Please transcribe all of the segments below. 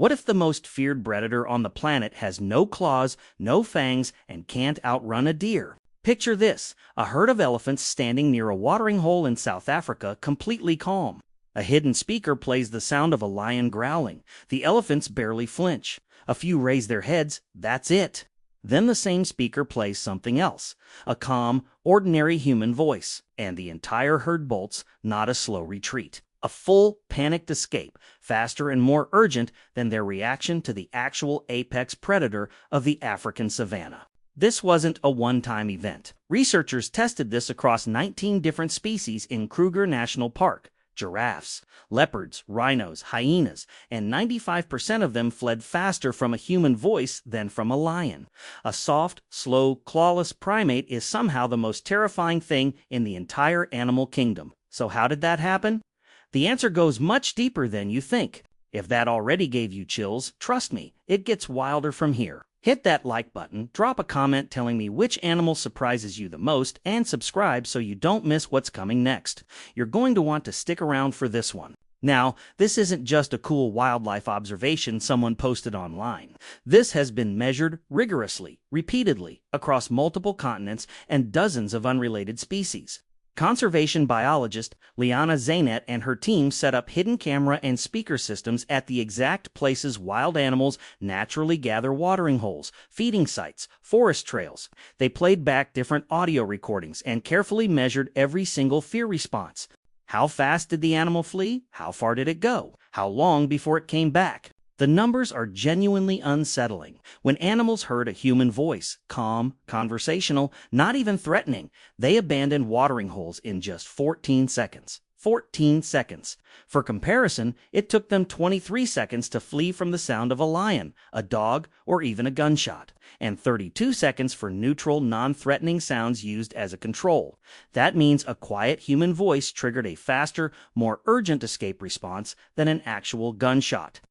What if the most feared predator on the planet has no claws, no fangs, and can't outrun a deer? Picture this: a herd of elephants standing near a watering hole in South Africa, completely calm. A hidden speaker plays the sound of a lion growling. The elephants barely flinch. A few raise their heads, that's it. Then the same speaker plays something else, a calm, ordinary human voice, and the entire herd bolts, not a slow retreat. A full, panicked escape, faster and more urgent than their reaction to the actual apex predator of the African savanna. This wasn't a one-time event. Researchers tested this across 19 different species in Kruger National Park: giraffes, leopards, rhinos, hyenas, and 95% of them fled faster from a human voice than from a lion. A soft, slow, clawless primate is somehow the most terrifying thing in the entire animal kingdom. So how did that happen? The answer goes much deeper than you think. If that already gave you chills, trust me, it gets wilder from here. Hit that like button, drop a comment telling me which animal surprises you the most, and subscribe so you don't miss what's coming next. You're going to want to stick around for this one. Now, this isn't just a cool wildlife observation someone posted online. This has been measured rigorously, repeatedly, across multiple continents and dozens of unrelated species. Conservation biologist Liana Zainet and her team set up hidden camera and speaker systems at the exact places wild animals naturally gather: watering holes, feeding sites, forest trails. They played back different audio recordings and carefully measured every single fear response. How fast did the animal flee? How far did it go? How long before it came back? The numbers are genuinely unsettling. When animals heard a human voice, calm, conversational, not even threatening, they abandoned watering holes in just 14 seconds. 14 seconds. For comparison, it took them 23 seconds to flee from the sound of a lion, a dog, or even a gunshot, and 32 seconds for neutral, non-threatening sounds used as a control. That means a quiet human voice triggered a faster, more urgent escape response than an actual gunshot.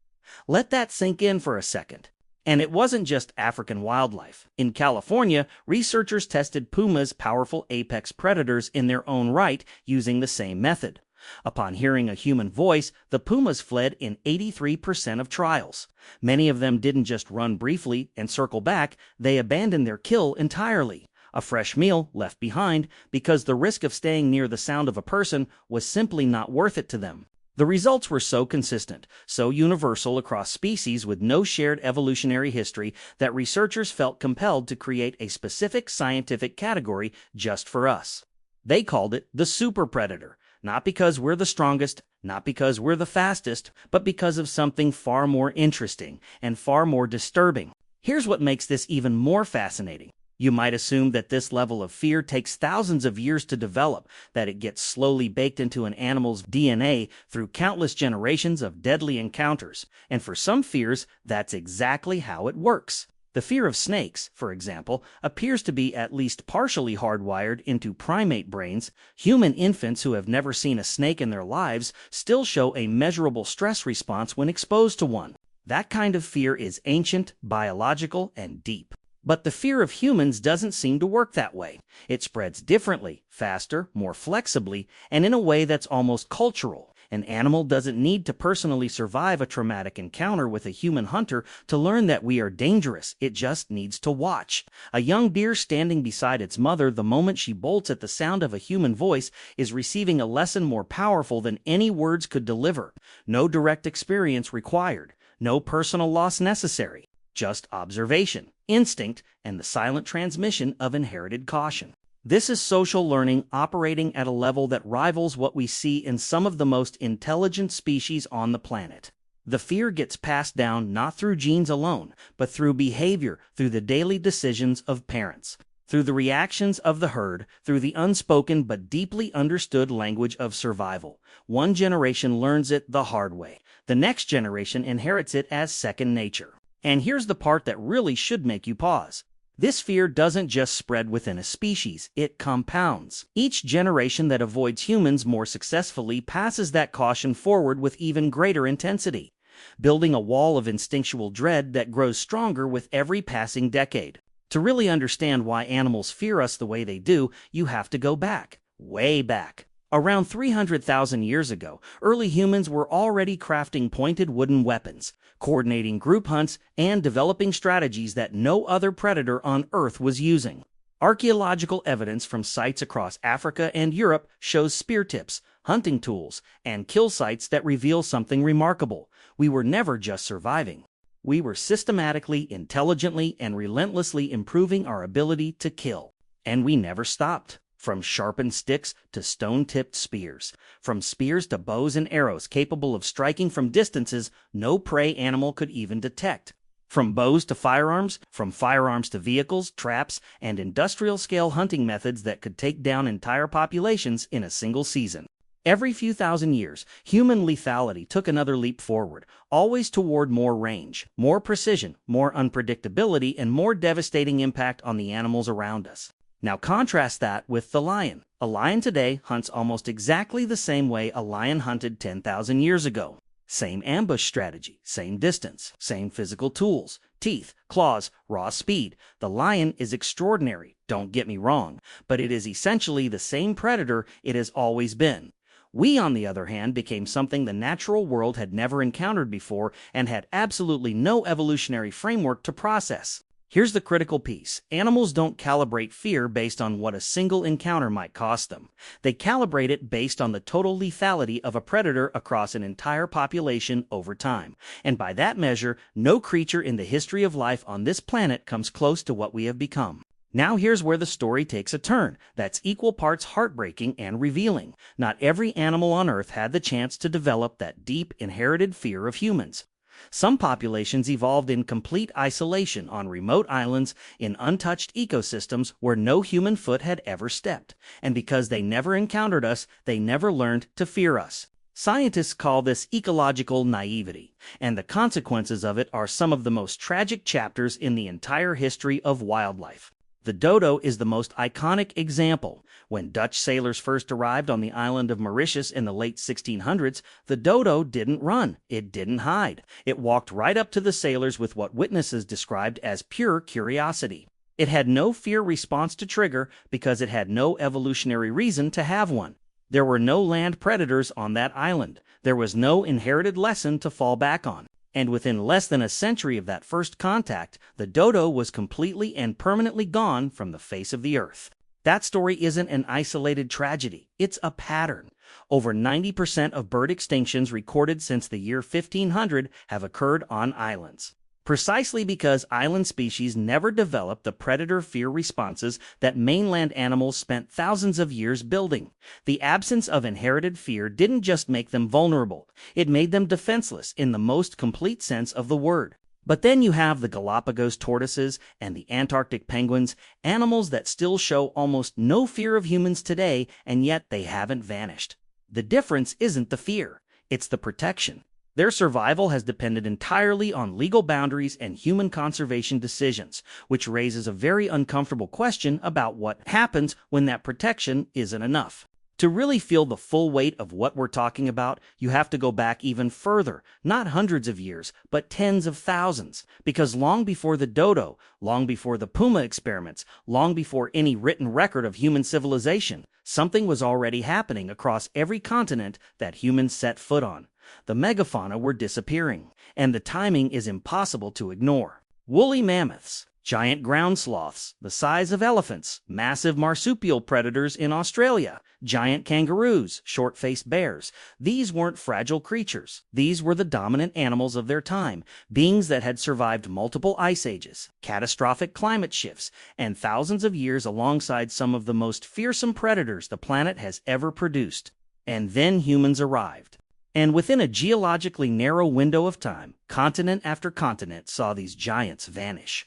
Let that sink in for a second. And it wasn't just African wildlife. In California, researchers tested pumas, powerful apex predators, in their own right using the same method. Upon hearing a human voice, the pumas fled in 83% of trials. Many of them didn't just run briefly and circle back, they abandoned their kill entirely. A fresh meal left behind because the risk of staying near the sound of a person was simply not worth it to them. The results were so consistent, so universal across species with no shared evolutionary history, that researchers felt compelled to create a specific scientific category just for us. They called it the super predator, not because we're the strongest, not because we're the fastest, but because of something far more interesting and far more disturbing. Here's what makes this even more fascinating. You might assume that this level of fear takes thousands of years to develop, that it gets slowly baked into an animal's DNA through countless generations of deadly encounters. And for some fears, that's exactly how it works. The fear of snakes, for example, appears to be at least partially hardwired into primate brains. Human infants who have never seen a snake in their lives still show a measurable stress response when exposed to one. That kind of fear is ancient, biological, and deep. But the fear of humans doesn't seem to work that way. It spreads differently, faster, more flexibly, and in a way that's almost cultural. An animal doesn't need to personally survive a traumatic encounter with a human hunter to learn that we are dangerous. It just needs to watch. A young deer standing beside its mother the moment she bolts at the sound of a human voice is receiving a lesson more powerful than any words could deliver. No direct experience required. No personal loss necessary. Just observation, instinct, and the silent transmission of inherited caution. This is social learning operating at a level that rivals what we see in some of the most intelligent species on the planet. The fear gets passed down not through genes alone, but through behavior, through the daily decisions of parents, through the reactions of the herd, through the unspoken but deeply understood language of survival. One generation learns it the hard way. The next generation inherits it as second nature. And here's the part that really should make you pause. This fear doesn't just spread within a species, it compounds. Each generation that avoids humans more successfully passes that caution forward with even greater intensity, building a wall of instinctual dread that grows stronger with every passing decade. To really understand why animals fear us the way they do, you have to go back, way back. Around 300,000 years ago, early humans were already crafting pointed wooden weapons, coordinating group hunts, and developing strategies that no other predator on Earth was using. Archaeological evidence from sites across Africa and Europe shows spear tips, hunting tools, and kill sites that reveal something remarkable. We were never just surviving. We were systematically, intelligently, and relentlessly improving our ability to kill. And we never stopped. From sharpened sticks to stone-tipped spears, from spears to bows and arrows capable of striking from distances no prey animal could even detect. From bows to firearms, from firearms to vehicles, traps, and industrial-scale hunting methods that could take down entire populations in a single season. Every few thousand years, human lethality took another leap forward, always toward more range, more precision, more unpredictability, and more devastating impact on the animals around us. Now contrast that with the lion. A lion today hunts almost exactly the same way a lion hunted 10,000 years ago. Same ambush strategy, same distance, same physical tools, teeth, claws, raw speed. The lion is extraordinary, don't get me wrong, but it is essentially the same predator it has always been. We, on the other hand, became something the natural world had never encountered before and had absolutely no evolutionary framework to process. Here's the critical piece. Animals don't calibrate fear based on what a single encounter might cost them. They calibrate it based on the total lethality of a predator across an entire population over time. And by that measure, no creature in the history of life on this planet comes close to what we have become. Now here's where the story takes a turn that's equal parts heartbreaking and revealing. Not every animal on Earth had the chance to develop that deep, inherited fear of humans. Some populations evolved in complete isolation on remote islands in untouched ecosystems where no human foot had ever stepped. And because they never encountered us, they never learned to fear us. Scientists call this ecological naivety, and the consequences of it are some of the most tragic chapters in the entire history of wildlife. The dodo is the most iconic example. When Dutch sailors first arrived on the island of Mauritius in the late 1600s, the dodo didn't run, it didn't hide. It walked right up to the sailors with what witnesses described as pure curiosity. It had no fear response to trigger because it had no evolutionary reason to have one. There were no land predators on that island. There was no inherited lesson to fall back on. And within less than a century of that first contact, the dodo was completely and permanently gone from the face of the earth. That story isn't an isolated tragedy, it's a pattern. Over 90% of bird extinctions recorded since the year 1500 have occurred on islands. Precisely because island species never developed the predator fear responses that mainland animals spent thousands of years building. The absence of inherited fear didn't just make them vulnerable, it made them defenseless in the most complete sense of the word. But then you have the Galapagos tortoises and the Antarctic penguins, animals that still show almost no fear of humans today, and yet they haven't vanished. The difference isn't the fear, it's the protection. Their survival has depended entirely on legal boundaries and human conservation decisions, which raises a very uncomfortable question about what happens when that protection isn't enough. To really feel the full weight of what we're talking about, you have to go back even further, not hundreds of years, but tens of thousands. Because long before the dodo, long before the puma experiments, long before any written record of human civilization, something was already happening across every continent that humans set foot on. The megafauna were disappearing, and the timing is impossible to ignore. Woolly mammoths, giant ground sloths, the size of elephants, massive marsupial predators in Australia, giant kangaroos, short-faced bears. These weren't fragile creatures. These were the dominant animals of their time, beings that had survived multiple ice ages, catastrophic climate shifts, and thousands of years alongside some of the most fearsome predators the planet has ever produced. And then humans arrived. And within a geologically narrow window of time, continent after continent saw these giants vanish.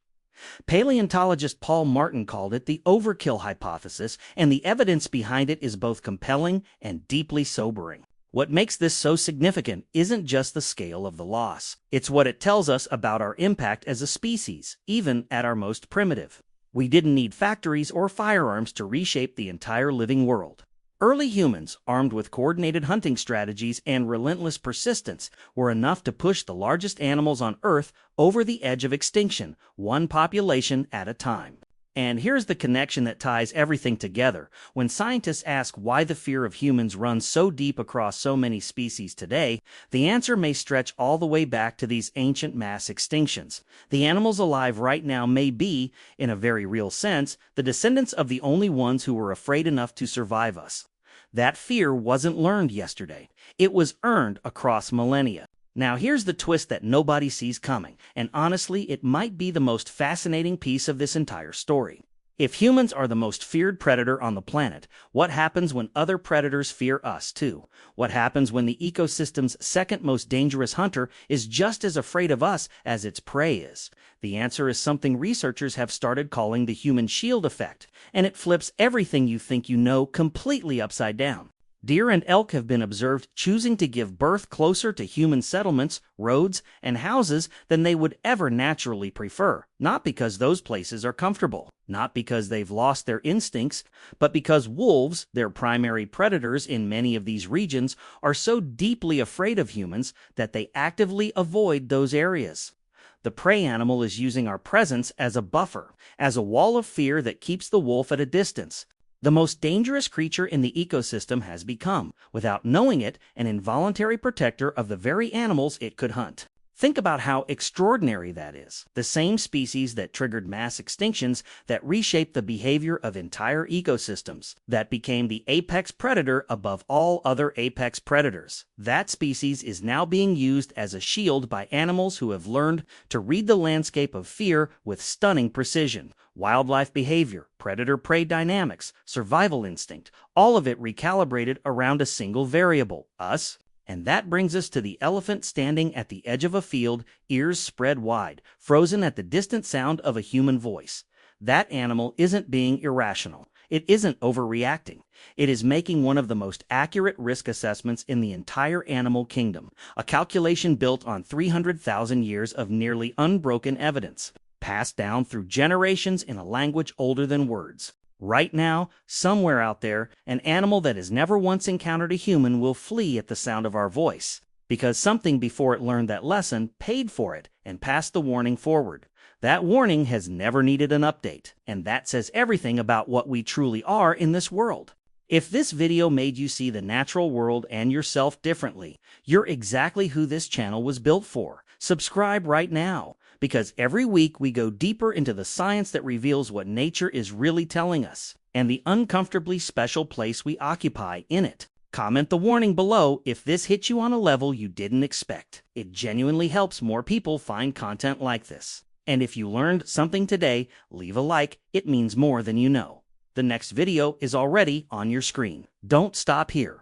Paleontologist Paul Martin called it the overkill hypothesis, and the evidence behind it is both compelling and deeply sobering. What makes this so significant isn't just the scale of the loss. It's what it tells us about our impact as a species, even at our most primitive. We didn't need factories or firearms to reshape the entire living world. Early humans, armed with coordinated hunting strategies and relentless persistence, were enough to push the largest animals on Earth over the edge of extinction, one population at a time. And here's the connection that ties everything together. When scientists ask why the fear of humans runs so deep across so many species today, the answer may stretch all the way back to these ancient mass extinctions. The animals alive right now may be, in a very real sense, the descendants of the only ones who were afraid enough to survive us. That fear wasn't learned yesterday. It was earned across millennia. Now here's the twist that nobody sees coming, and honestly, it might be the most fascinating piece of this entire story. If humans are the most feared predator on the planet, what happens when other predators fear us too? What happens when the ecosystem's second most dangerous hunter is just as afraid of us as its prey is? The answer is something researchers have started calling the human shield effect, and it flips everything you think you know completely upside down. Deer and elk have been observed choosing to give birth closer to human settlements, roads, and houses than they would ever naturally prefer, not because those places are comfortable, not because they've lost their instincts, but because wolves, their primary predators in many of these regions, are so deeply afraid of humans that they actively avoid those areas. The prey animal is using our presence as a buffer, as a wall of fear that keeps the wolf at a distance. The most dangerous creature in the ecosystem has become, without knowing it, an involuntary protector of the very animals it could hunt. Think about how extraordinary that is. The same species that triggered mass extinctions, that reshaped the behavior of entire ecosystems, that became the apex predator above all other apex predators. That species is now being used as a shield by animals who have learned to read the landscape of fear with stunning precision. Wildlife behavior, predator-prey dynamics, survival instinct, all of it recalibrated around a single variable, us. And that brings us to the elephant standing at the edge of a field, ears spread wide, frozen at the distant sound of a human voice. That animal isn't being irrational. It isn't overreacting. It is making one of the most accurate risk assessments in the entire animal kingdom, a calculation built on 300,000 years of nearly unbroken evidence, passed down through generations in a language older than words. Right now, somewhere out there, an animal that has never once encountered a human will flee at the sound of our voice, because something before it learned that lesson paid for it and passed the warning forward. That warning has never needed an update, and that says everything about what we truly are in this world. If this video made you see the natural world and yourself differently, you're exactly who this channel was built for. Subscribe right now, because every week we go deeper into the science that reveals what nature is really telling us, and the uncomfortably special place we occupy in it. Comment the warning below if this hit you on a level you didn't expect. It genuinely helps more people find content like this. And if you learned something today, leave a like. It means more than you know. The next video is already on your screen. Don't stop here.